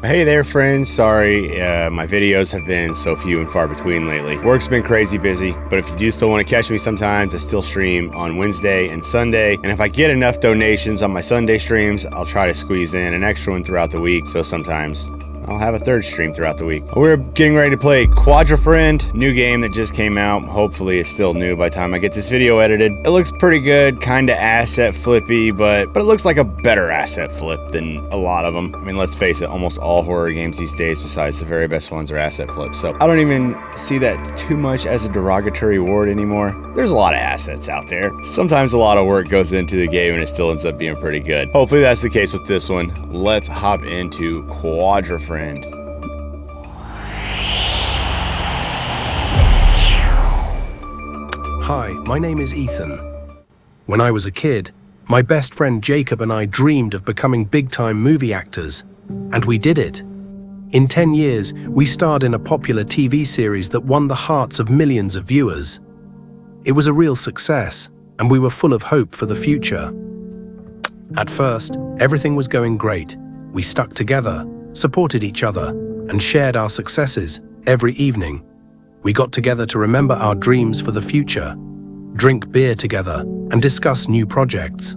Hey there friends, sorry my videos have been so few and far between lately. Work's been crazy busy, but if you do still want to catch me sometimes, I still stream on Wednesday and Sunday, and if I get enough donations on my Sunday streams, I'll try to squeeze in an extra one throughout the week, so sometimes I'll have a third stream throughout the week. We're getting ready to play Quadrofriend, new game that just came out. Hopefully it's still new by the time I get this video edited. It looks pretty good, kind of asset flippy, but it looks like a better asset flip than a lot of them. I mean, let's face it, almost all horror games these days, besides the very best ones, are asset flips. So I don't even see that too much as a derogatory word anymore. There's a lot of assets out there. Sometimes a lot of work goes into the game and it still ends up being pretty good. Hopefully that's the case with this one. Let's hop into Quadrofriend. Hi, my name is Ethan. When I was a kid, my best friend Jacob and I dreamed of becoming big-time movie actors, and we did it. In 10 years, we starred in a popular TV series that won the hearts of millions of viewers. It was a real success, and we were full of hope for the future. At first, everything was going great. We stuck together, supported each other, and shared our successes every evening. We got together to remember our dreams for the future, drink beer together, and discuss new projects.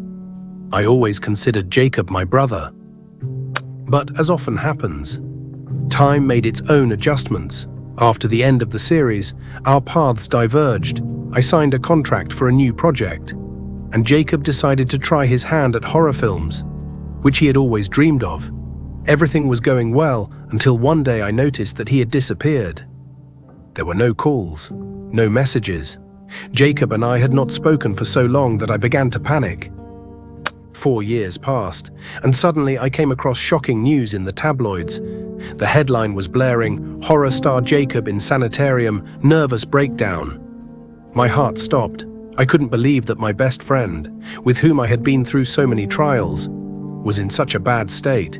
I always considered Jacob my brother. But as often happens, time made its own adjustments. After the end of the series, our paths diverged. I signed a contract for a new project, and Jacob decided to try his hand at horror films, which he had always dreamed of. Everything was going well until one day I noticed that he had disappeared. There were no calls, no messages. Jacob and I had not spoken for so long that I began to panic. 4 years passed, and suddenly I came across shocking news in the tabloids. The headline was blaring, "Horror star Jacob in sanitarium, nervous breakdown." My heart stopped. I couldn't believe that my best friend, with whom I had been through so many trials, was in such a bad state.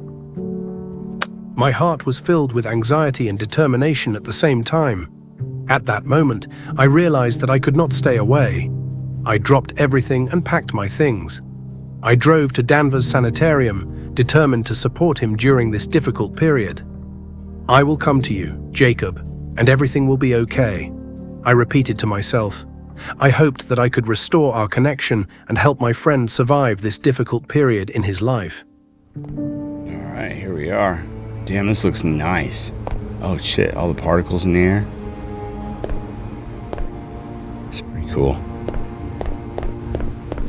My heart was filled with anxiety and determination at the same time. At that moment, I realized that I could not stay away. I dropped everything and packed my things. I drove to Danvers Sanitarium, determined to support him during this difficult period. "I will come to you, Jacob, and everything will be okay," I repeated to myself. I hoped that I could restore our connection and help my friend survive this difficult period in his life. All right, here we are. Damn, this looks nice. Oh shit, all the particles in the air. It's pretty cool.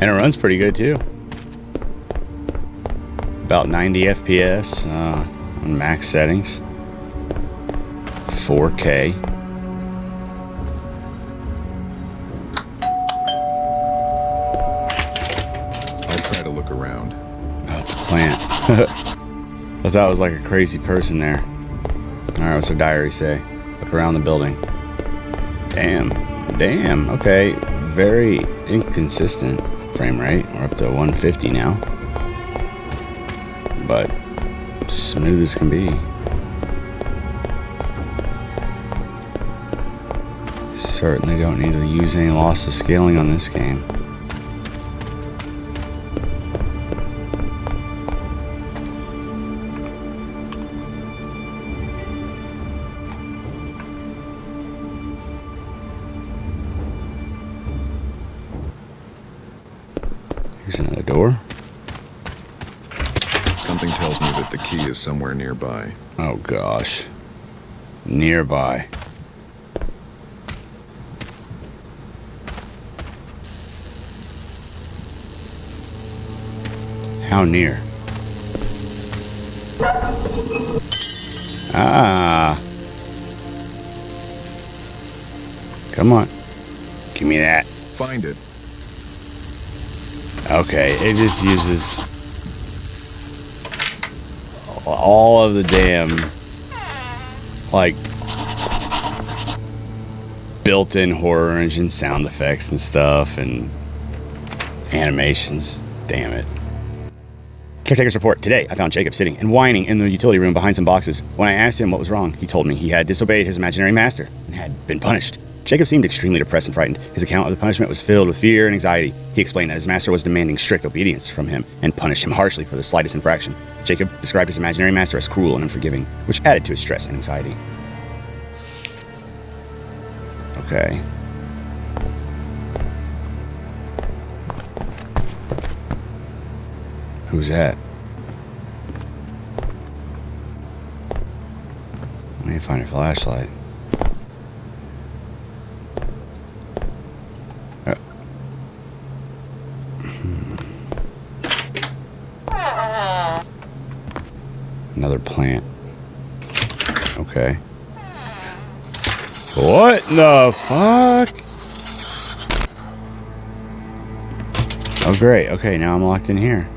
And it runs pretty good too. About 90 FPS on max settings. 4K. I'll try to look around. Oh, it's a plant. I thought it was like a crazy person there. Alright, what's our diary say? Look around the building. Damn, okay. Very inconsistent frame rate. We're up to 150 now. But smooth as can be. Certainly don't need to use any loss of scaling on this game. Here's another door. Something tells me that the key is somewhere nearby. Oh gosh. Nearby. How near? Ah. Come on. Give me that. Find it. Okay, it just uses all of the damn, like, built-in horror engine sound effects and stuff and animations. Damn it. Caretaker's report. Today, I found Jacob sitting and whining in the utility room behind some boxes. When I asked him what was wrong, he told me he had disobeyed his imaginary master and had been punished. Jacob seemed extremely depressed and frightened. His account of the punishment was filled with fear and anxiety. He explained that his master was demanding strict obedience from him and punished him harshly for the slightest infraction. Jacob described his imaginary master as cruel and unforgiving, which added to his stress and anxiety. Okay. Who's that? I need to find a flashlight. Another plant. Okay. What the fuck? Oh, great. Okay, now I'm locked in here.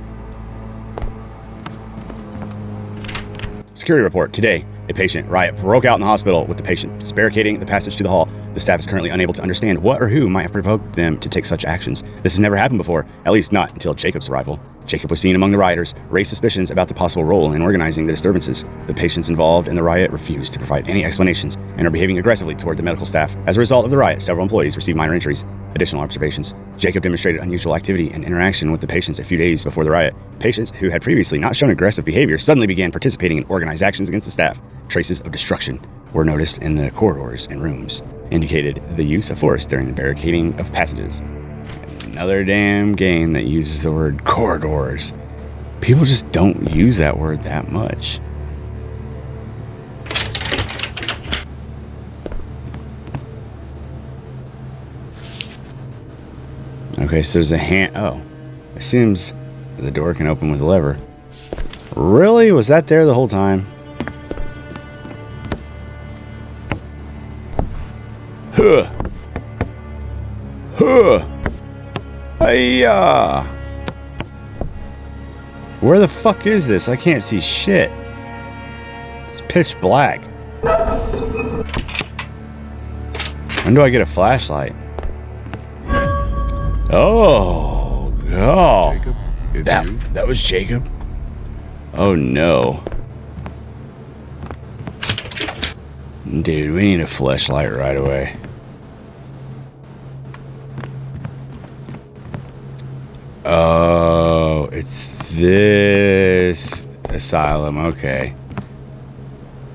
Security report. Today, a patient riot broke out in the hospital with the patient barricading the passage to the hall. The staff is currently unable to understand what or who might have provoked them to take such actions. This has never happened before, at least not until Jacob's arrival. Jacob was seen among the rioters, raised suspicions about the possible role in organizing the disturbances. The patients involved in the riot refused to provide any explanations and are behaving aggressively toward the medical staff. As a result of the riot, several employees received minor injuries. Additional observations. Jacob demonstrated unusual activity and interaction with the patients a few days before the riot. Patients who had previously not shown aggressive behavior suddenly began participating in organized actions against the staff. Traces of destruction were noticed in the corridors and rooms, indicated the use of force during the barricading of passages. Another damn game that uses the word corridors. People just don't use that word that much. Okay, so there's a hand. Oh, it seems the door can open with a lever. Really? Was that there the whole time? Huh. Huh. Hiya. Where the fuck is this? I can't see shit. It's pitch black. When do I get a flashlight? Oh, oh. Jacob, it's you? That was Jacob? Oh no. Dude, we need a flashlight right away. Oh, it's this asylum. Okay.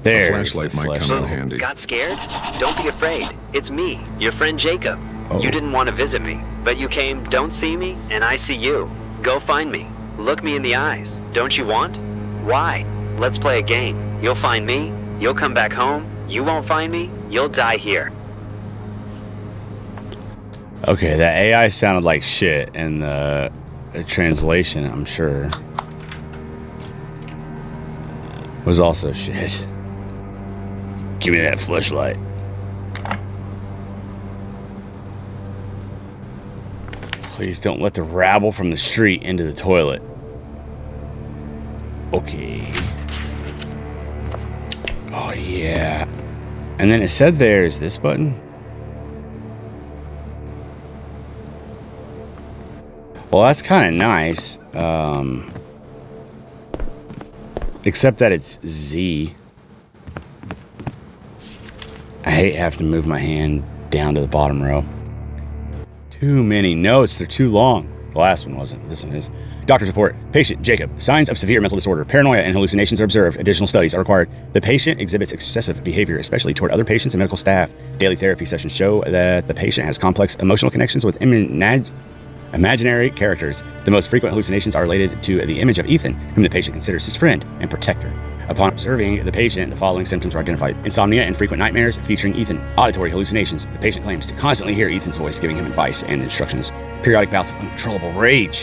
There's flashlight the might come flashlight. in handy. Got scared? Don't be afraid. It's me, your friend Jacob. Oh. You didn't want to visit me, but you came, don't see me, and I see you. Go find me. Look me in the eyes. Don't you want? Why? Let's play a game. You'll find me. You'll come back home. You won't find me. You'll die here. Okay, that AI sounded like shit, and the translation, I'm sure, was also shit. Give me that flashlight. Please don't let the rabble from the street into the toilet. Okay. Oh, yeah. And then it said there's this button. Well, that's kind of nice. Except that it's Z. I hate having to move my hand down to the bottom row. Too many notes. They're too long. The last one wasn't. This one is. Doctor's report. Patient Jacob. Signs of severe mental disorder. Paranoia and hallucinations are observed. Additional studies are required. The patient exhibits excessive behavior, especially toward other patients and medical staff. Daily therapy sessions show that the patient has complex emotional connections with imaginary characters. The most frequent hallucinations are related to the image of Ethan, whom the patient considers his friend and protector. Upon observing the patient, the following symptoms were identified. Insomnia and frequent nightmares featuring Ethan. Auditory hallucinations. The patient claims to constantly hear Ethan's voice giving him advice and instructions. Periodic bouts of uncontrollable rage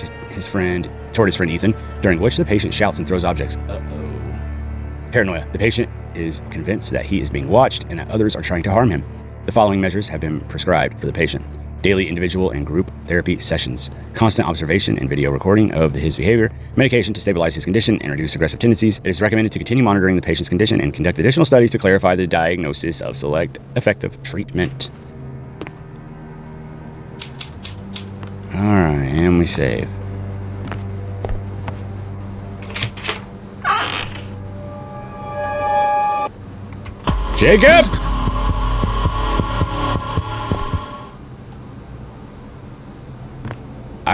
toward his friend Ethan, during which the patient shouts and throws objects. Uh-oh. Paranoia. The patient is convinced that he is being watched and that others are trying to harm him. The following measures have been prescribed for the patient. Daily individual and group therapy sessions, constant observation and video recording of his behavior, medication to stabilize his condition and reduce aggressive tendencies. It is recommended to continue monitoring the patient's condition and conduct additional studies to clarify the diagnosis of select effective treatment. All right, and we save. Jacob!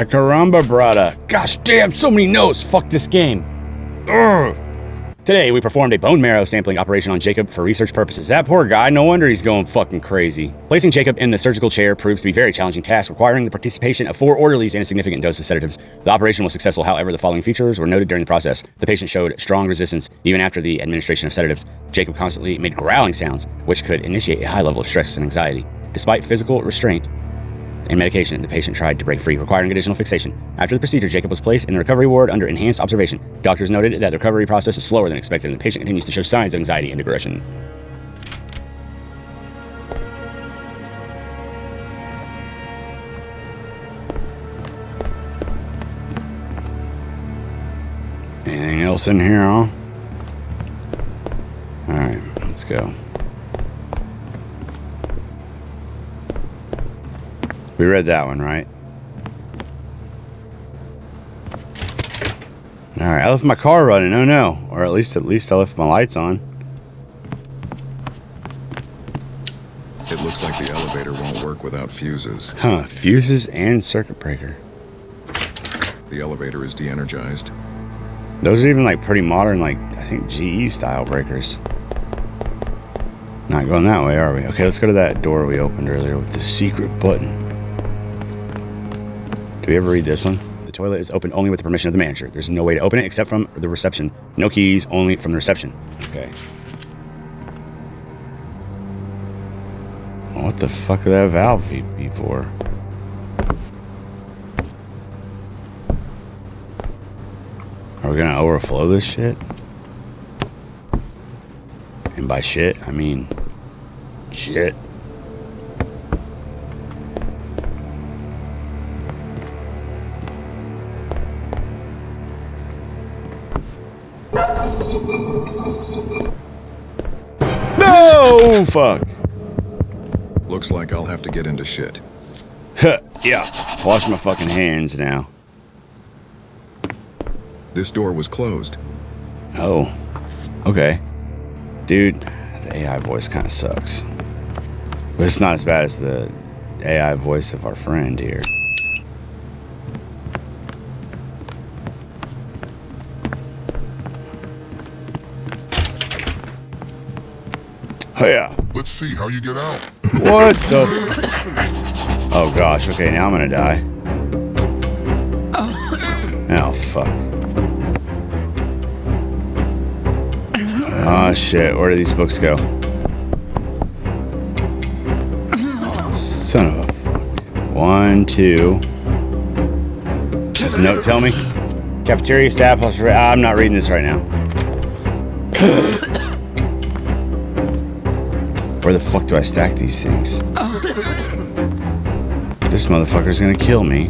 Ay caramba, brother. Gosh damn, so many no's. Fuck this game. Ugh. Today, we performed a bone marrow sampling operation on Jacob for research purposes. That poor guy, no wonder he's going fucking crazy. Placing Jacob in the surgical chair proves to be a very challenging task, requiring the participation of 4 orderlies and a significant dose of sedatives. The operation was successful, however, the following features were noted during the process. The patient showed strong resistance, even after the administration of sedatives. Jacob constantly made growling sounds, which could initiate a high level of stress and anxiety. Despite physical restraint and medication, the patient tried to break free, requiring additional fixation. After the procedure, Jacob was placed in the recovery ward under enhanced observation. Doctors noted that the recovery process is slower than expected, and the patient continues to show signs of anxiety and aggression. Anything else in here, huh? Alright, let's go. We read that one, right? Alright, I left my car running. Oh no. Or at least I left my lights on. It looks like the elevator won't work without fuses. Huh, fuses and circuit breaker. The elevator is de-energized. Those are even like pretty modern, like I think GE style breakers. Not going that way, are we? Okay, let's go to that door we opened earlier with the secret button. Do we ever read this one? The toilet is open only with the permission of the manager. There's no way to open it except from the reception. No keys, only from the reception. Okay. What the fuck would that valve be for? Are we gonna overflow this shit? And by shit, I mean shit. No! Fuck. Looks like I'll have to get into shit. Huh, yeah. Wash my fucking hands now. This door was closed. Oh. Okay. Dude, the AI voice kind of sucks. But it's not as bad as the AI voice of our friend here. Oh yeah. Let's see how you get out. What the? Oh gosh. Okay, now I'm gonna die. Oh fuck. Oh shit. Where do these books go? Son of a fuck. 1, 2. Does the note tell me? Cafeteria staff. I'm not reading this right now. Where the fuck do I stack these things? This motherfucker's gonna kill me.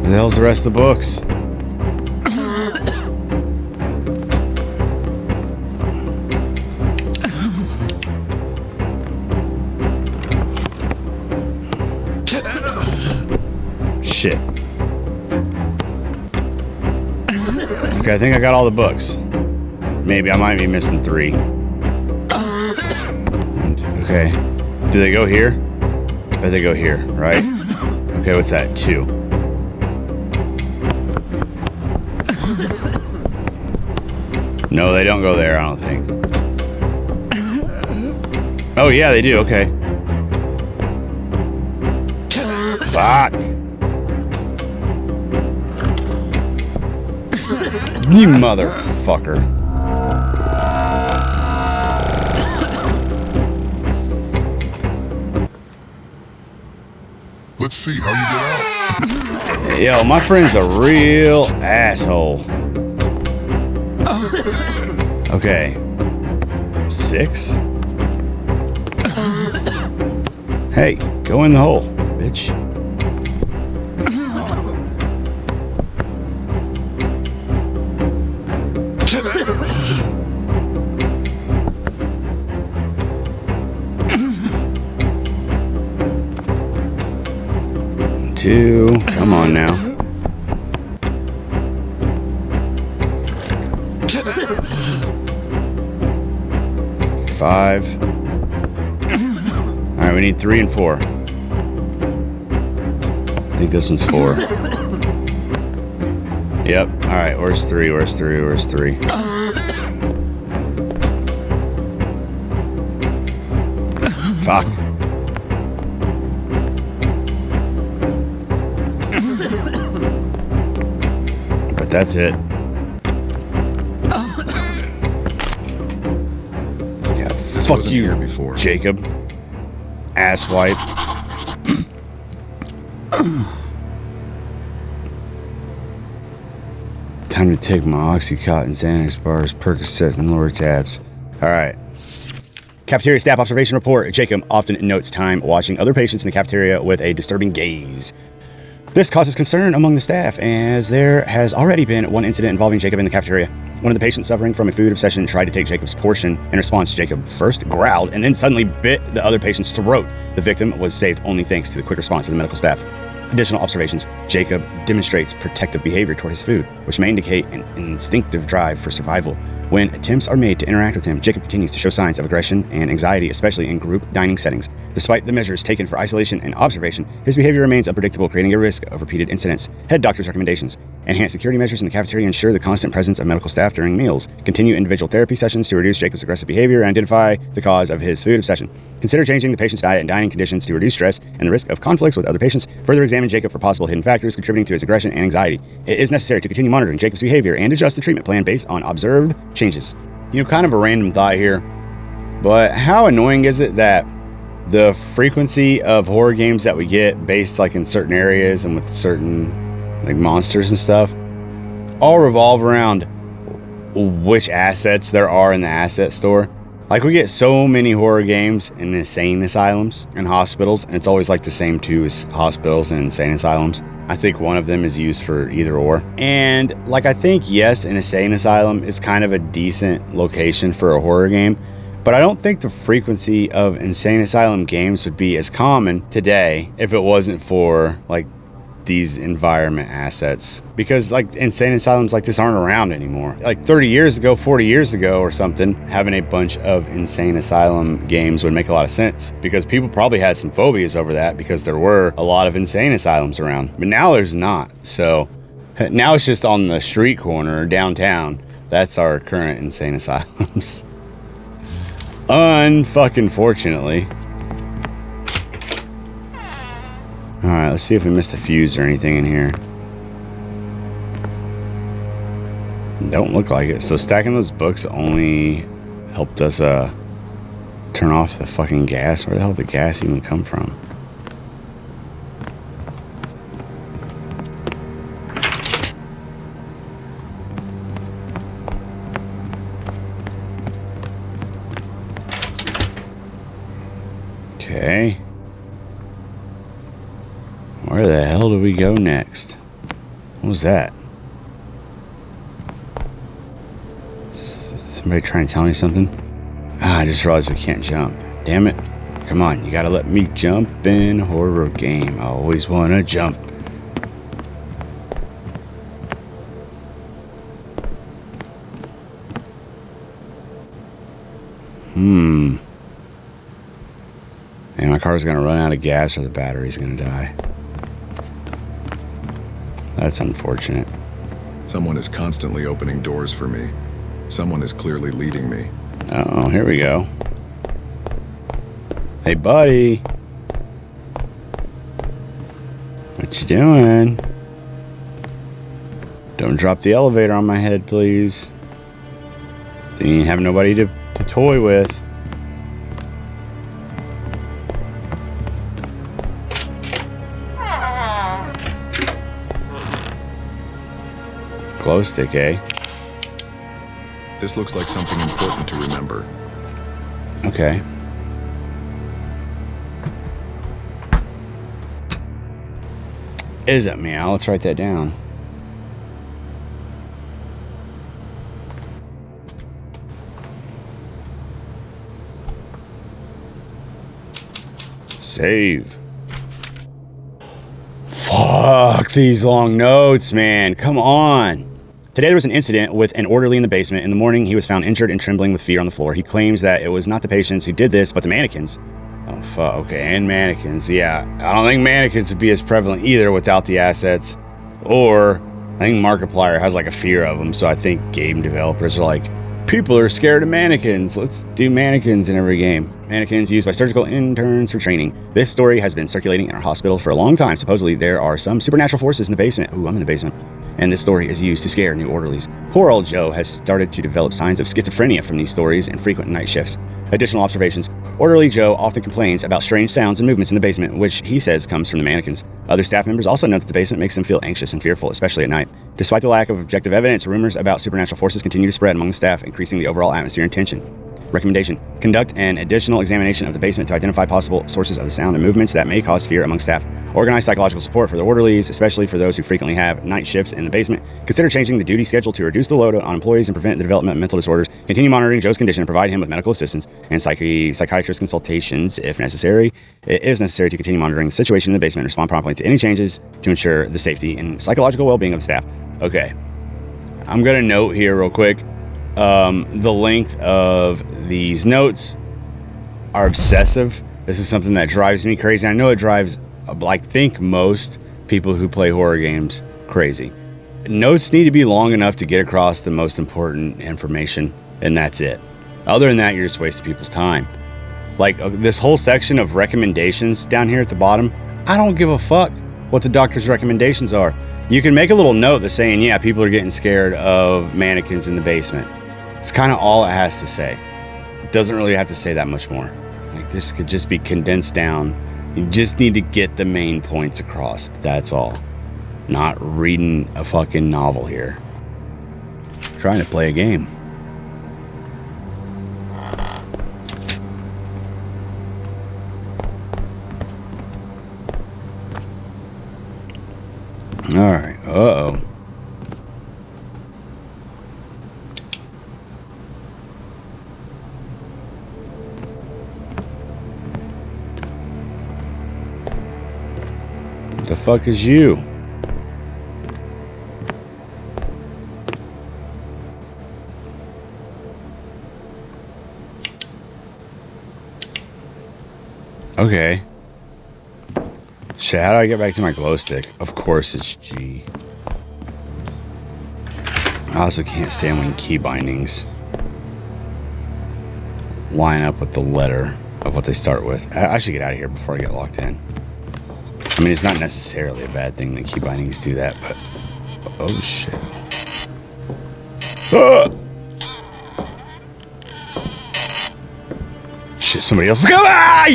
Where the hell's the rest of the books? Shit. Okay, I think I got all the books. Maybe I might be missing 3. Okay. Do they go here? I bet they go here, right? Okay, what's that? 2. No, they don't go there, I don't think. Oh, yeah, they do. Okay. Fuck. You motherfucker. Let's see how you get out. Yo, my friend's a real asshole. Okay. 6? Hey, go in the hole, bitch. Two. Come on now. 5. All right, we need 3 and 4. I think this one's 4. Yep. All right, where's 3? Where's 3? Where's 3? Fuck. But that's it. Yeah, fuck you, here before. Jacob. Asswipe. Time to take my 𝐐𝐔𝐀𝐃 and Xanax bars, Percocets, and lower tabs. All right. Cafeteria staff observation report. Jacob often notes time watching other patients in the cafeteria with a disturbing gaze. This causes concern among the staff, as there has already been one incident involving Jacob in the cafeteria. One of the patients suffering from a food obsession tried to take Jacob's portion. In response, Jacob first growled and then suddenly bit the other patient's throat. The victim was saved only thanks to the quick response of the medical staff. Additional observations. Jacob demonstrates protective behavior toward his food, which may indicate an instinctive drive for survival. When attempts are made to interact with him, Jacob continues to show signs of aggression and anxiety, especially in group dining settings. Despite the measures taken for isolation and observation, his behavior remains unpredictable, creating a risk of repeated incidents. Head doctor's recommendations. Enhance security measures in the cafeteria, ensure the constant presence of medical staff during meals. Continue individual therapy sessions to reduce Jacob's aggressive behavior and identify the cause of his food obsession. Consider changing the patient's diet and dining conditions to reduce stress and the risk of conflicts with other patients. Further examine Jacob for possible hidden factors contributing to his aggression and anxiety. It is necessary to continue monitoring Jacob's behavior and adjust the treatment plan based on observed changes. You know, kind of a random thought here, but how annoying is it that the frequency of horror games that we get based like in certain areas and with certain like monsters and stuff all revolve around which assets there are in the asset store. Like, we get so many horror games in insane asylums and hospitals, and it's always like the same two as hospitals and insane asylums. I think one of them is used for either or. And like, I think, yes, an insane asylum is kind of a decent location for a horror game, but I don't think the frequency of insane asylum games would be as common today if it wasn't for like these environment assets, because like insane asylums like this aren't around anymore. Like 30 years ago, 40 years ago or something, having a bunch of insane asylum games would make a lot of sense, because people probably had some phobias over that because there were a lot of insane asylums around, but now there's not. So now it's just on the street corner downtown. That's our current insane asylums. Unfucking fortunately. Alright, let's see if we missed a fuse or anything in here. Don't look like it. So stacking those books only helped us turn off the fucking gas. Where the hell did the gas even come from? Okay. Where the hell do we go next? What was that? Somebody trying to tell me something? I just realized we can't jump. Damn it. Come on, you gotta let me jump in a horror game. I always wanna jump. And my car's gonna run out of gas or the battery's gonna die. That's unfortunate. Someone is constantly opening doors for me. Someone is clearly leading me. Oh, here we go. Hey, buddy. What you doing? Don't drop the elevator on my head, please. Didn't even have nobody to toy with. Glow stick, eh? This looks like something important to remember. Okay. Is it meow? Let's write that down. Save. Fuck these long notes, man. Come on. Today there was an incident with an orderly in the basement. In the morning, he was found injured and trembling with fear on the floor. He claims that it was not the patients who did this, but the mannequins. Oh, fuck. Okay, and mannequins. Yeah, I don't think mannequins would be as prevalent either without the assets. Or, I think Markiplier has like a fear of them, so I think game developers are like, people are scared of mannequins. Let's do mannequins in every game. Mannequins used by surgical interns for training. This story has been circulating in our hospitals for a long time. Supposedly, there are some supernatural forces in the basement. Ooh, I'm in the basement. And this story is used to scare new orderlies. Poor old Joe has started to develop signs of schizophrenia from these stories and frequent night shifts. Additional observations. Orderly Joe often complains about strange sounds and movements in the basement, which he says comes from the mannequins. Other staff members also note that the basement makes them feel anxious and fearful, especially at night. Despite the lack of objective evidence, rumors about supernatural forces continue to spread among the staff, increasing the overall atmosphere and tension. Recommendation: conduct an additional examination of the basement to identify possible sources of the sound and movements that may cause fear among staff. Organize psychological support for the orderlies, especially for those who frequently have night shifts in the basement. Consider changing the duty schedule to reduce the load on employees and prevent the development of mental disorders. Continue monitoring Joe's condition and provide him with medical assistance and psychiatrist consultations if necessary. It is necessary to continue monitoring the situation in the basement and respond promptly to any changes to ensure the safety and psychological well-being of the staff. Okay, I'm gonna note here real quick. The length of these notes are obsessive. This is something that drives me crazy. I know it drives, I think, most people who play horror games crazy. Notes need to be long enough to get across the most important information, and that's it. Other than that, you're just wasting people's time. Like this whole section of recommendations down here at the bottom, I don't give a fuck what the doctor's recommendations are. You can make a little note that's saying, yeah, people are getting scared of mannequins in the basement. It's kind of all it has to say. It doesn't really have to say that much more. Like, this could just be condensed down. You just need to get the main points across. That's all. Not reading a fucking novel here. Trying to play a game. Alright, uh-oh. What the fuck is you? Okay. Shit, how do I get back to my glow stick? Of course it's G. I also can't stand when key bindings line up with the letter of what they start with. I should get out of here before I get locked in. I mean, it's not necessarily a bad thing that key bindings do that, but... Oh, shit. Ah! Shit, somebody else is coming! Ah!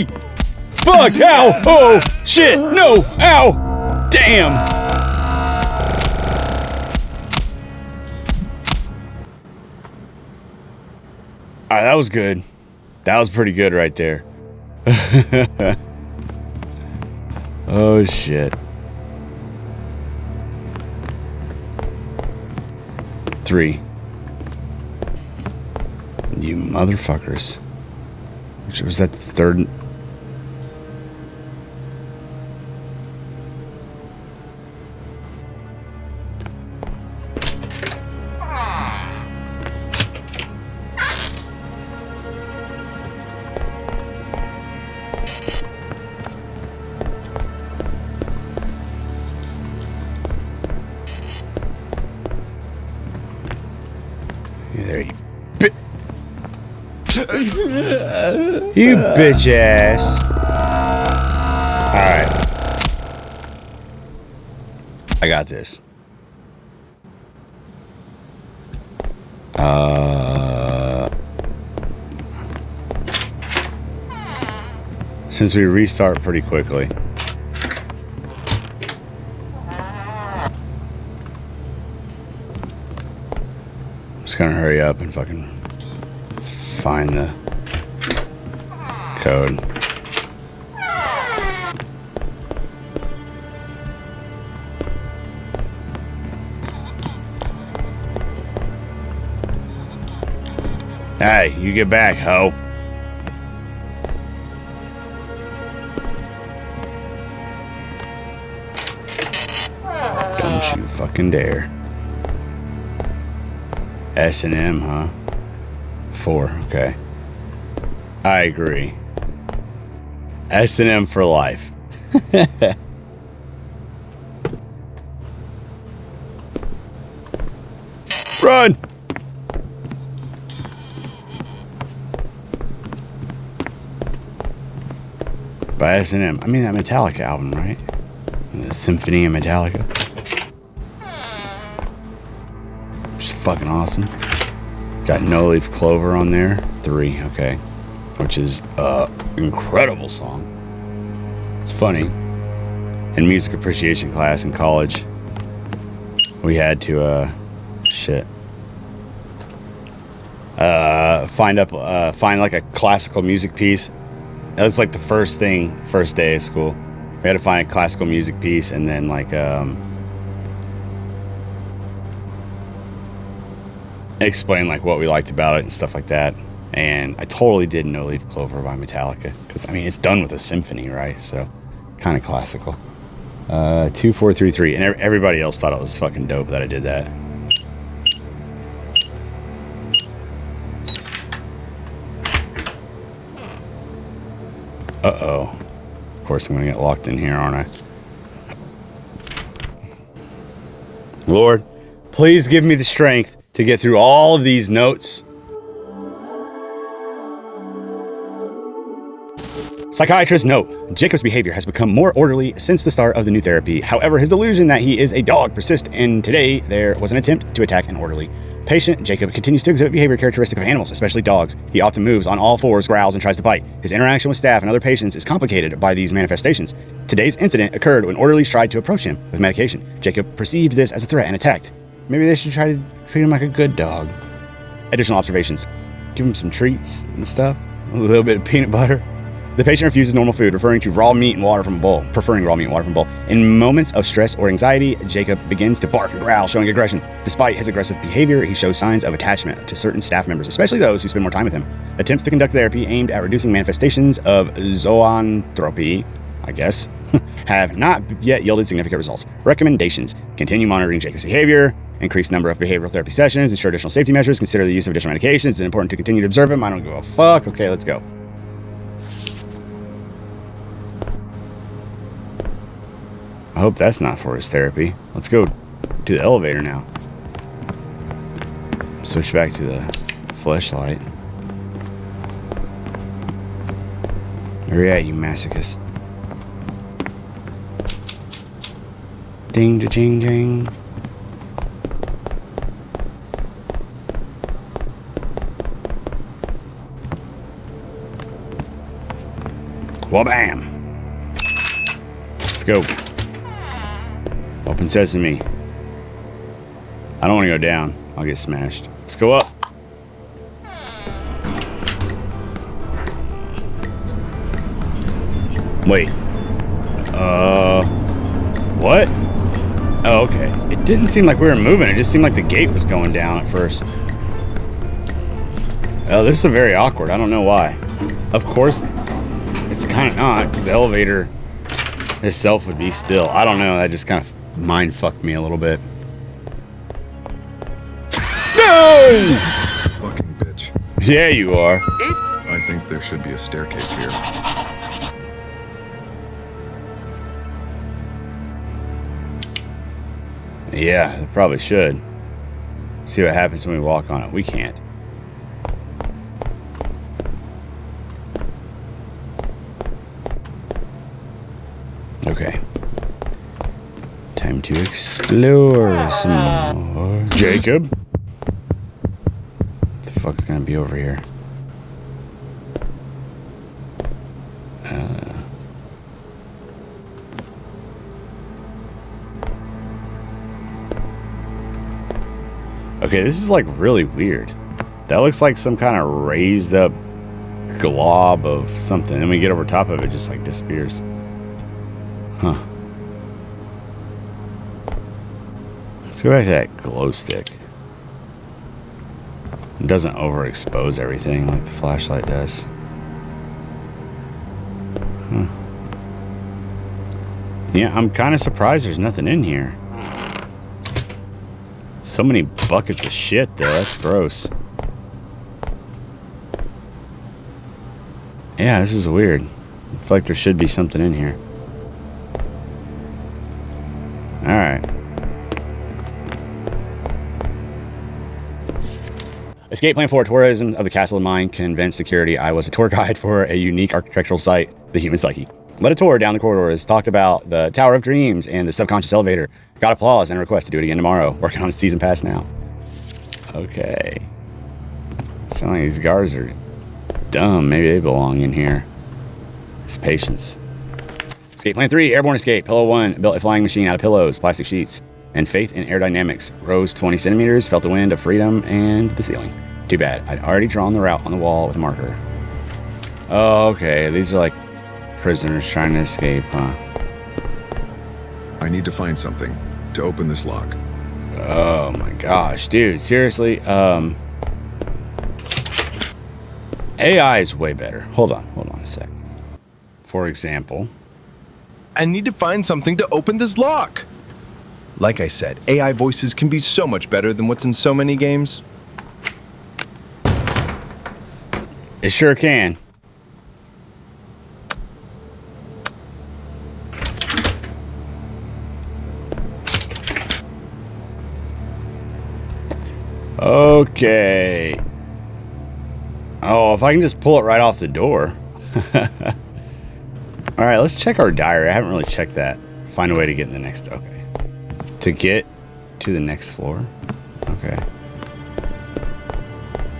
Fuck! Ow! Oh! Shit! No! Ow! Damn! Alright, that was good. That was pretty good right there. Oh, shit. 3. You motherfuckers. Was that the third? There you you bitch ass. Alright. I got this. Since we restart pretty quickly. I'm just gonna hurry up and fucking find the code. Hey, you get back, ho. Don't you fucking dare. S&M, huh? 4, okay. I agree. S&M for life. Run! By S&M. I mean that Metallica album, right? The Symphony of Metallica. Which is fucking awesome. Got No Leaf Clover on there. 3, okay. Which is incredible song. It's funny. In music appreciation class in college, we had to find like a classical music piece. That was like the first day of school. We had to find a classical music piece and then like explain like what we liked about it and stuff like that. And I totally did No Leaf Clover by Metallica because I mean it's done with a symphony, right? So kind of classical. 2, 4, 3, 3, and everybody else thought it was fucking dope that I did that. Uh-oh. Of course I'm gonna get locked in here, aren't I? Lord, please give me the strength to get through all of these notes. Psychiatrist note, Jacob's behavior has become more orderly since the start of the new therapy. However, his delusion that he is a dog persists, and today there was an attempt to attack an orderly patient. Jacob continues to exhibit behavior characteristic of animals, especially dogs. He often moves on all fours, growls, and tries to bite. His interaction with staff and other patients is complicated by these manifestations. Today's incident occurred when orderlies tried to approach him with medication. Jacob perceived this as a threat and attacked. Maybe they should try to treat him like a good dog. Additional observations. Give him some treats and stuff. A little bit of peanut butter. The patient refuses normal food, preferring raw meat and water from a bowl. In moments of stress or anxiety, Jacob begins to bark and growl, showing aggression. Despite his aggressive behavior, he shows signs of attachment to certain staff members, especially those who spend more time with him. Attempts to conduct therapy aimed at reducing manifestations of zoanthropy, I guess, have not yet yielded significant results. Recommendations: continue monitoring Jacob's behavior, increase number of behavioral therapy sessions, ensure additional safety measures, consider the use of additional medications. It's important to continue to observe him. I don't give a fuck. Okay, let's go. I hope that's not for his therapy. Let's go to the elevator now. Switch back to the flashlight. Where you at, you masochist? Ding da jing jing. Well, bam. Let's go. Open sesame. I don't want to go down. I'll get smashed. Let's go up. Wait. What? Oh, okay. It didn't seem like we were moving. It just seemed like the gate was going down at first. Oh, this is very awkward. I don't know why. Of course, it's kind of not, because the elevator itself would be still. I don't know. That just kind of mind fucked me a little bit. No! Fucking bitch. Yeah, you are. I think there should be a staircase here. Yeah, it probably should. See what happens when we walk on it. We can't. Okay. Time to explore some more. Jacob? What the fuck's gonna be over here? Okay, this is like really weird. That looks like some kind of raised up glob of something. And we get over top of it, just like disappears. Huh. Let's go back to that glow stick. It doesn't overexpose everything like the flashlight does. Huh. Yeah, I'm kind of surprised there's nothing in here. So many buckets of shit, though. That's gross. Yeah, this is weird. I feel like there should be something in here. Alright. Escape plan for tourism of the castle of mine. Convinced security I was a tour guide for a unique architectural site, the human psyche. Led a tour down the corridors, talked about the Tower of Dreams and the subconscious elevator. Got applause and a request to do it again tomorrow. Working on a season pass now. Okay. Sound like these guards are dumb. Maybe they belong in here. It's patience. Escape plan 3, airborne escape. Pillow 1, built a flying machine out of pillows, plastic sheets, and faith in aerodynamics. Rose 20 centimeters, felt the wind of freedom and the ceiling. Too bad. I'd already drawn the route on the wall with a marker. Oh, okay. These are like prisoners trying to escape, huh? I need to find something to open this lock. Oh my gosh, dude. Seriously, AI is way better. Hold on a sec. For example, I need to find something to open this lock. Like I said, AI voices can be so much better than what's in so many games. it sure can. Okay. Oh, if I can just pull it right off the door. All right, let's check our diary. I haven't really checked that. Find a way to get in the next. Okay. To get to the next floor. Okay.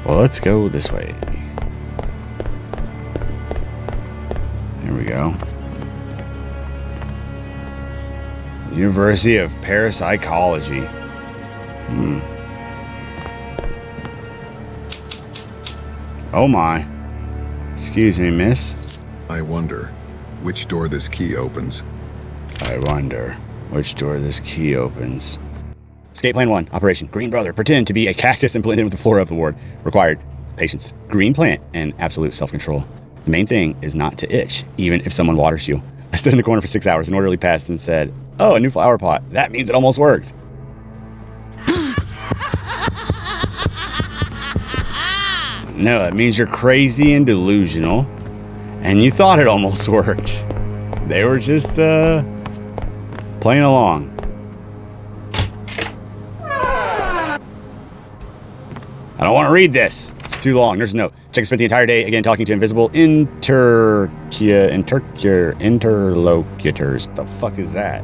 Well, let's go this way. There we go. University of Parapsychology. Oh my. Excuse me, miss. I wonder which door this key opens. I wonder which door this key opens. Escape plan 1, Operation Green Brother. Pretend to be a cactus and blend in with the flora of the ward. Required patience, green plant, and absolute self-control. The main thing is not to itch, even if someone waters you. I stood in the corner for 6 hours and orderly passed and said, "Oh, a new flower pot. That means it almost worked." No, it means you're crazy and delusional, and you thought it almost worked. They were just playing along. I don't want to read this. It's too long. There's a note. Jacob spent the entire day again talking to invisible interlocutors. The fuck is that?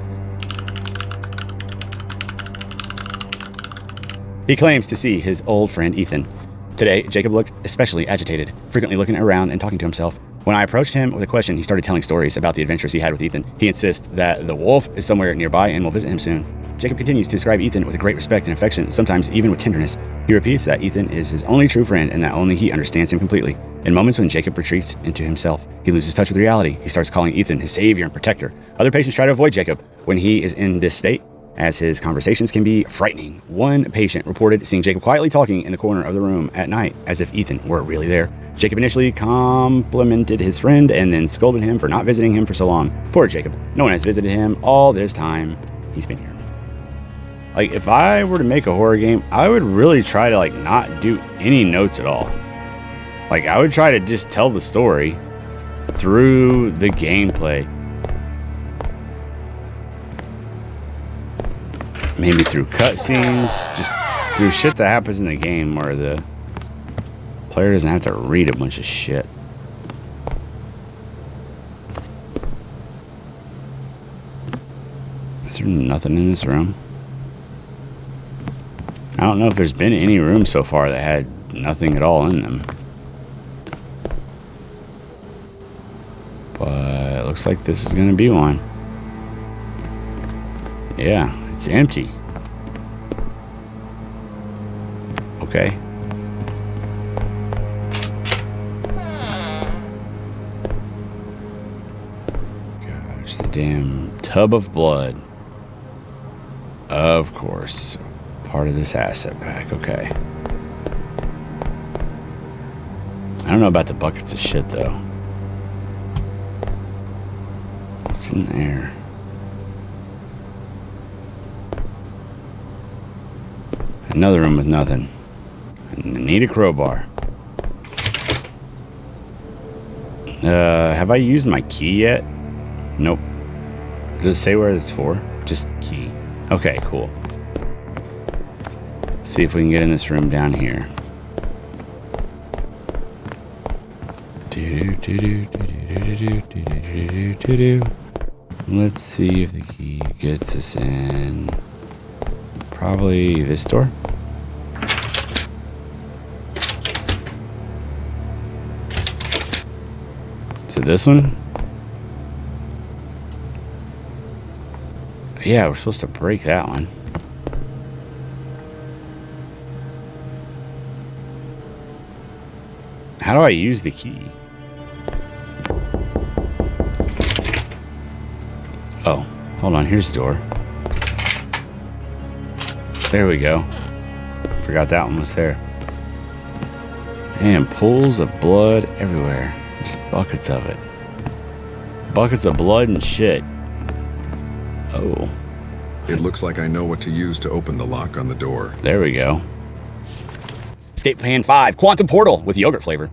He claims to see his old friend Ethan. Today, Jacob looked especially agitated, frequently looking around and talking to himself. When I approached him with a question, he started telling stories about the adventures he had with Ethan. He insists that the wolf is somewhere nearby and will visit him soon. Jacob continues to describe Ethan with great respect and affection, sometimes even with tenderness. He repeats that Ethan is his only true friend and that only he understands him completely. In moments when Jacob retreats into himself, he loses touch with reality. He starts calling Ethan his savior and protector. Other patients try to avoid Jacob when he is in this state, as his conversations can be frightening. One patient reported seeing Jacob quietly talking in the corner of the room at night, as if Ethan were really there. Jacob initially complimented his friend and then scolded him for not visiting him for so long. Poor Jacob. No one has visited him all this time he's been here. Like, if I were to make a horror game, I would really try to, like, not do any notes at all. Like, I would try to just tell the story through the gameplay. Maybe through cutscenes, just through shit that happens in the game where the player doesn't have to read a bunch of shit. Is there nothing in this room? I don't know if there's been any rooms so far that had nothing at all in them. But it looks like this is going to be one. Yeah, it's empty. Okay. Gosh, the damn tub of blood. Of course. Part of this asset pack, okay. I don't know about the buckets of shit, though. What's in there? Another room with nothing. I need a crowbar. Have I used my key yet? Nope. Does it say where it's for? Just key. Okay, cool. Let's see if we can get in this room down here. Let's see if the key gets us in. Probably this door. Is it this one? Yeah, we're supposed to break that one. How do I use the key? Oh, hold on. Here's the door. There we go. Forgot that one was there. And pools of blood everywhere. Just buckets of it. Buckets of blood and shit. Oh. It looks like I know what to use to open the lock on the door. There we go. Escape Plan 5, Quantum Portal with yogurt flavor.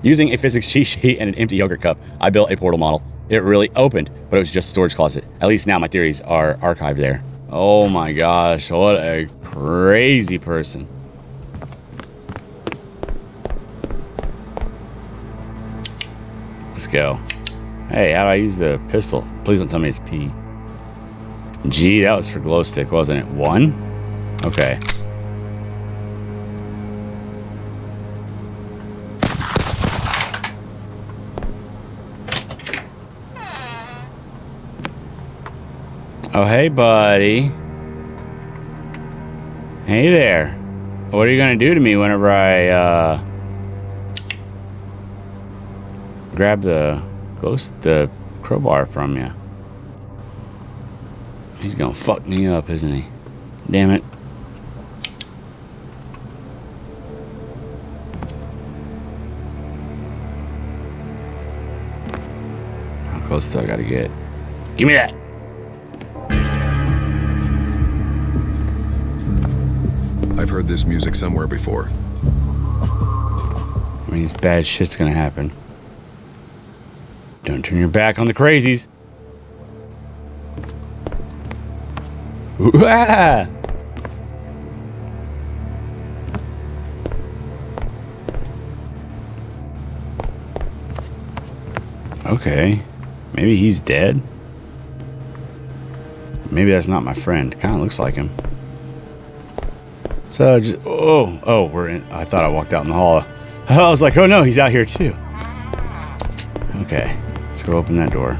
Using a physics cheat sheet and an empty yogurt cup, I built a portal model. It really opened, but it was just a storage closet. At least now my theories are archived there. Oh my gosh, what a crazy person. Let's go. Hey, how do I use the pistol? Please don't tell me it's P. G, that was for glow stick, wasn't it? 1? Okay. Oh, hey, buddy. Hey there. What are you gonna do to me whenever I, grab the crowbar from you? He's gonna fuck me up, isn't he? Damn it. How close do I gotta get? Give me that! I've heard this music somewhere before. I mean, bad shit's gonna happen. Don't turn your back on the crazies. Ooh-ah! Okay. Maybe he's dead. Maybe that's not my friend. Kind of looks like him. So just we're in. I thought I walked out in the hall. I was like, oh no, he's out here too. Okay, let's go open that door.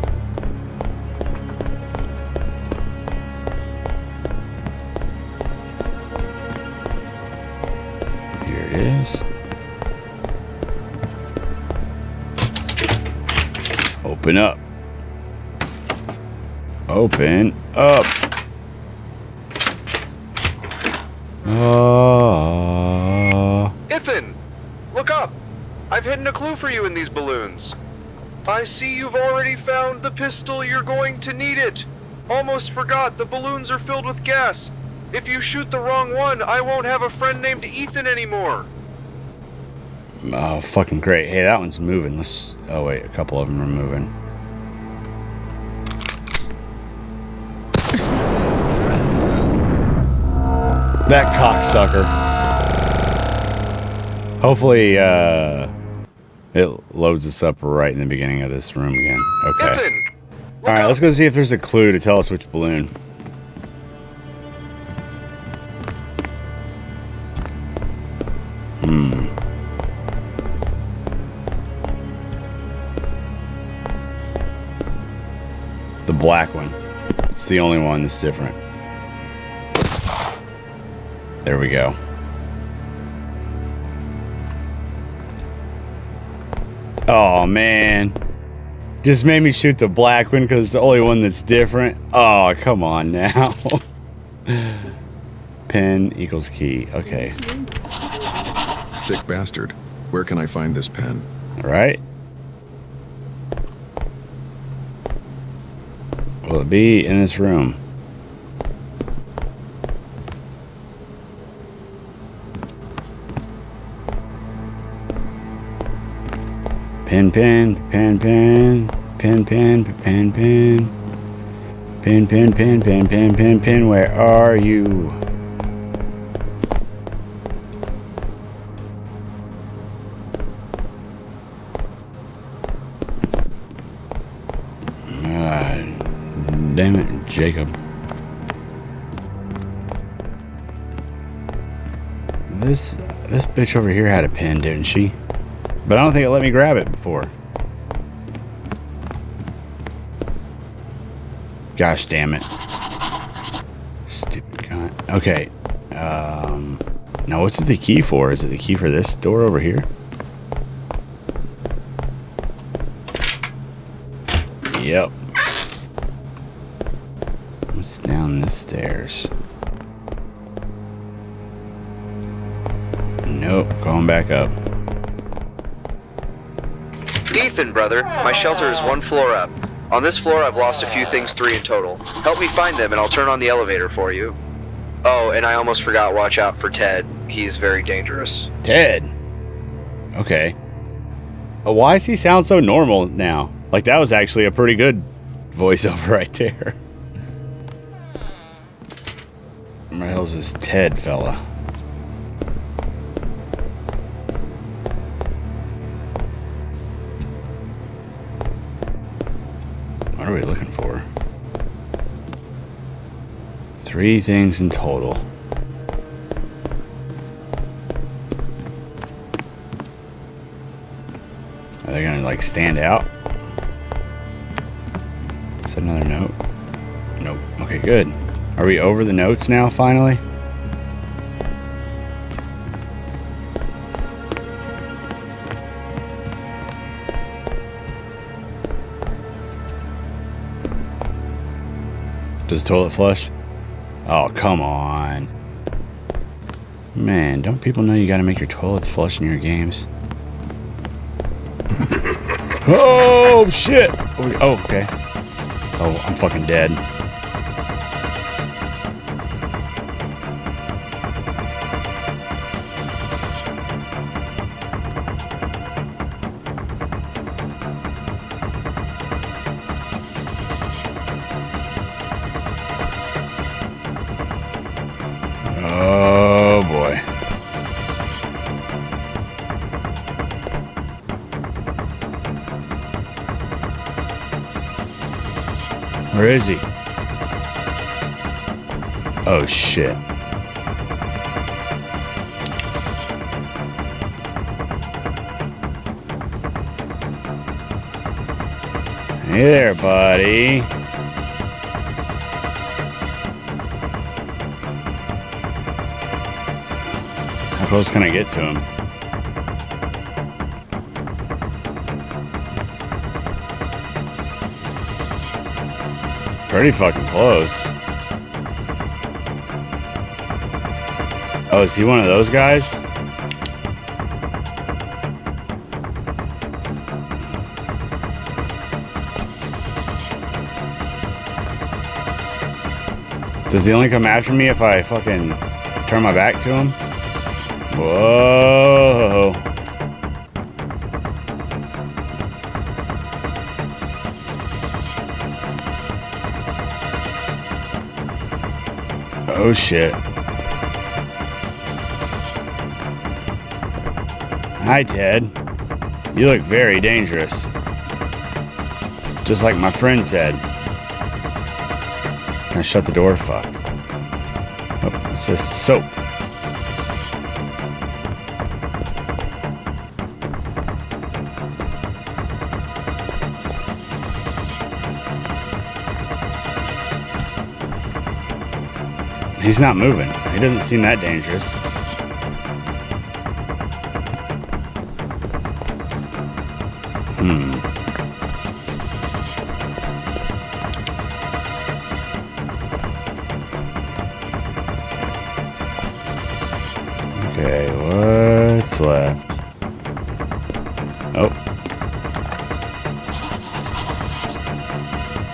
Here it is. Open up. Open up. Ethan, look up. I've hidden a clue for you in these balloons. I see you've already found the pistol. You're going to need it. Almost forgot, the balloons are filled with gas. If you shoot the wrong one, I won't have a friend named Ethan anymore. Oh, fucking great. Hey, that one's moving. Oh wait, a couple of them are moving. That cocksucker. Hopefully, it loads us up right in the beginning of this room again. Okay. Ethan, Alright, let's go see if there's a clue to tell us which balloon. The black one. It's the only one that's different. There we go. Oh man. Just made me shoot the black one because it's the only one that's different. Oh, come on now. Pen equals key. Okay. Sick bastard. Where can I find this pen? All right. Will it be in this room? Pin, pin, pin, pin, pin, pin, pin, pin. Pin, pin, pin, pin, pin, pin, pin, where are you? Damn it, Jacob. This bitch over here had a pin, didn't she? But I don't think it let me grab it before. Gosh damn it. Stupid cunt. Okay. Now what's it the key for? Is it the key for this door over here? Yep. What's down the stairs? Nope, going back up. Ethan, brother, my shelter is 1 floor up. On this floor, I've lost a few things, 3 in total. Help me find them, and I'll turn on the elevator for you. Oh, and I almost forgot, watch out for Ted. He's very dangerous. Ted? Okay. Why does he sound so normal now? Like, that was actually a pretty good voiceover right there. Where the hell's this Ted fella? What are we looking for? 3 things in total. Are they gonna like stand out? Is that another note? Nope. Okay, good. Are we over the notes now, finally? Does the toilet flush? Oh, come on. Man, don't people know you gotta make your toilets flush in your games? Oh, shit! Oh, okay. Oh, I'm fucking dead. Oh, boy. Where is he? Oh, shit. Hey there, buddy. How close can I get to him? Pretty fucking close. Oh, is he one of those guys? Does he only come after me if I fucking turn my back to him? Whoa. Oh shit. Hi, Ted. You look very dangerous. Just like my friend said. Can I shut the door? Fuck. Oh, what's this? Soap. He's not moving. He doesn't seem that dangerous. Okay, what's left? Oh.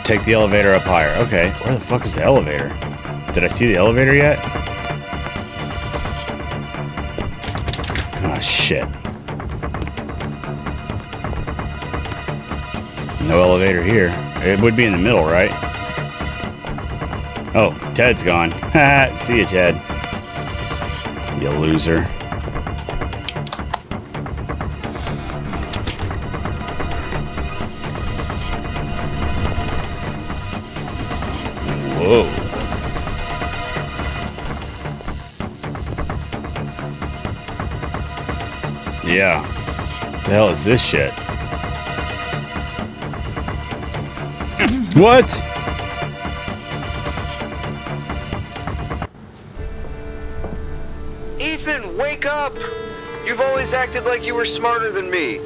Take the elevator up higher. Okay, where the fuck is the elevator? Did I see the elevator yet? Oh, shit. No elevator here. It would be in the middle, right? Oh, Ted's gone. See ya, Ted. You loser. Whoa. Yeah. What the hell is this shit? What? Ethan, wake up! You've always acted like you were smarter than me.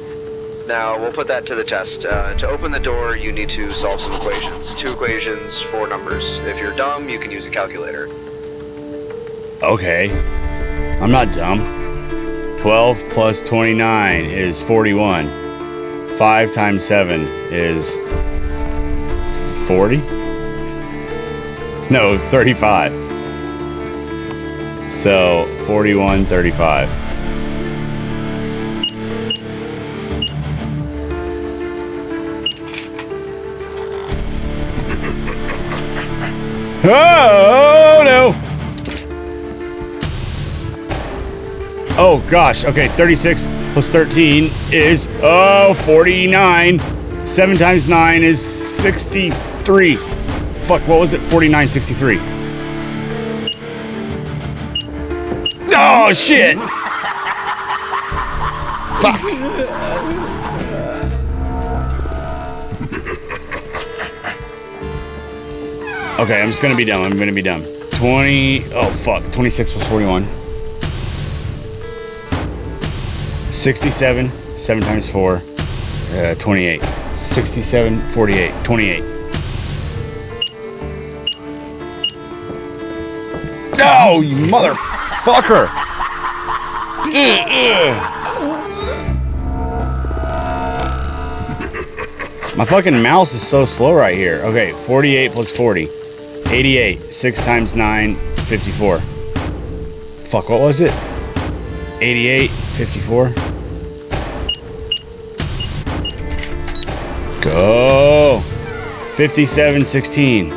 Now, we'll put that to the test. To open the door, you need to solve some equations. 2 equations, 4 numbers. If you're dumb, you can use a calculator. Okay. I'm not dumb. 12 plus 29 is 41. 5 times 7 is 40? No, 35. So, 41, 35. Oh, no! Oh, gosh. Okay, 36 plus 13 is, 49. 7 times 9 is 63. Fuck, what was it? 49, 63. Oh, shit! Fuck. Okay, I'm just gonna be dumb. 20, oh fuck, 26 plus 41. 67, 7 times 4, 28. 67, 48, 28. No, you motherfucker! My fucking mouse is so slow right here. Okay, 48 plus 40. 88. 6 times 9, 54. Fuck, what was it? 88, 54. Go! 57, 16.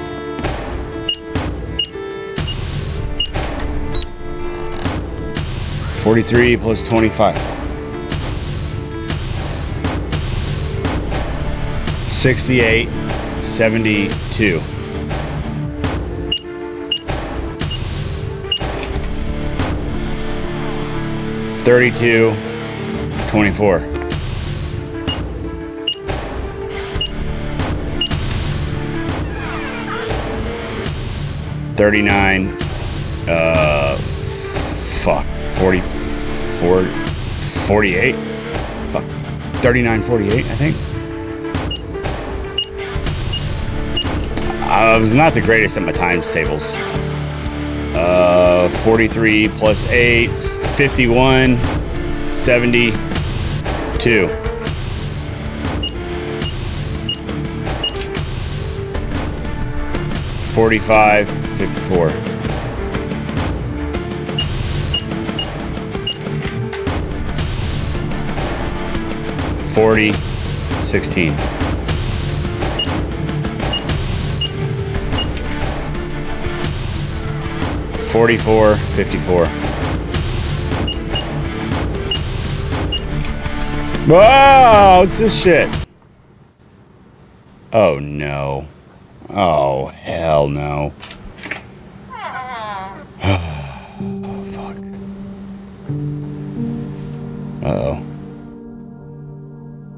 43 plus 25. 68, 72. 32, 24. 39, fuck, 44, 48? Fuck, 39, 48, I think. I was not the greatest at my times tables. 43 plus 8, 51, 72. 45, 54. $40, 16. $44, 54. Whoa, what's this shit? Oh no. Oh, hell no. Oh, fuck. Uh-oh.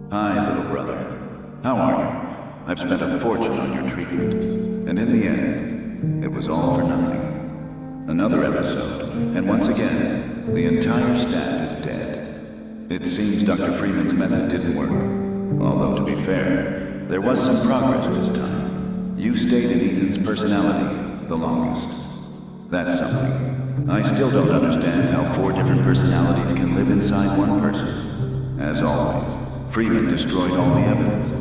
Hi, little brother. How are you? I've spent a fortune on your treatment, and in the end, it was all for nothing. Another episode, and once again, the entire staff is dead. It seems Dr. Freeman's method didn't work, although to be fair, there was some progress this time. You stayed in Ethan's personality the longest. That's something. I still don't understand how 4 different personalities can live inside one person. As always, Freeman destroyed all the evidence.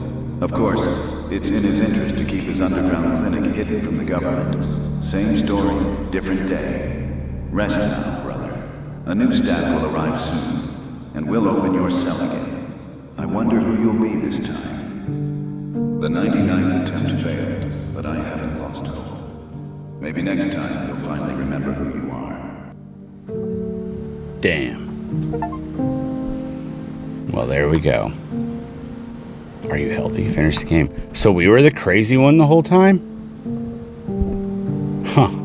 Of course, it's in his interest to keep his underground clinic hidden from the government. Same story, different day. Rest now, brother. A new staff will arrive soon, and we'll open your cell again. I wonder who you'll be this time. The 99th attempt failed, but I haven't lost hope. Maybe next time you'll finally remember who you are. Damn. Well, there we go. Are you healthy? Finish the game. So we were the crazy one the whole time? Huh.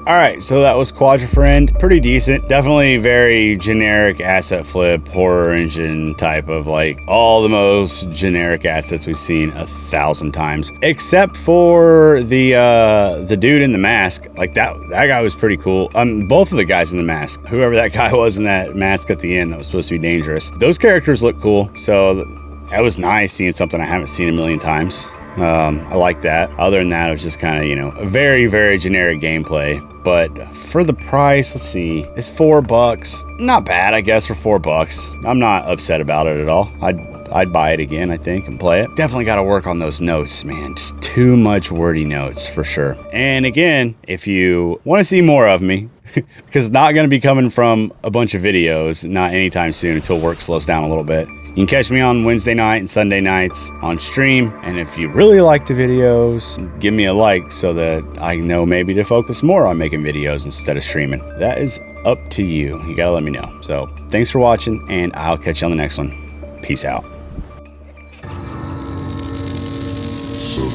Alright, so that was Quadrofriend. Pretty decent. Definitely very generic asset flip, horror engine type of like all the most generic assets we've seen 1,000 times. Except for the dude in the mask. Like that guy was pretty cool. Both of the guys in the mask. Whoever that guy was in that mask at the end that was supposed to be dangerous. Those characters look cool. So that was nice seeing something I haven't seen a million times. I like that. Other than that, it was just kind of, you know, a very, very generic gameplay. But for the price, let's see, it's $4. Not bad, I guess, for $4. I'm not upset about it at all. I'd buy it again, I think, and play it. Definitely got to work on those notes, man. Just too much wordy notes for sure. And again, if you want to see more of me, because it's not going to be coming from a bunch of videos, not anytime soon until work slows down a little bit. You can catch me on Wednesday night and Sunday nights on stream. And if you really like the videos, give me a like so that I know maybe to focus more on making videos instead of streaming. That is up to you. You gotta let me know. So thanks for watching, and I'll catch you on the next one. Peace out. So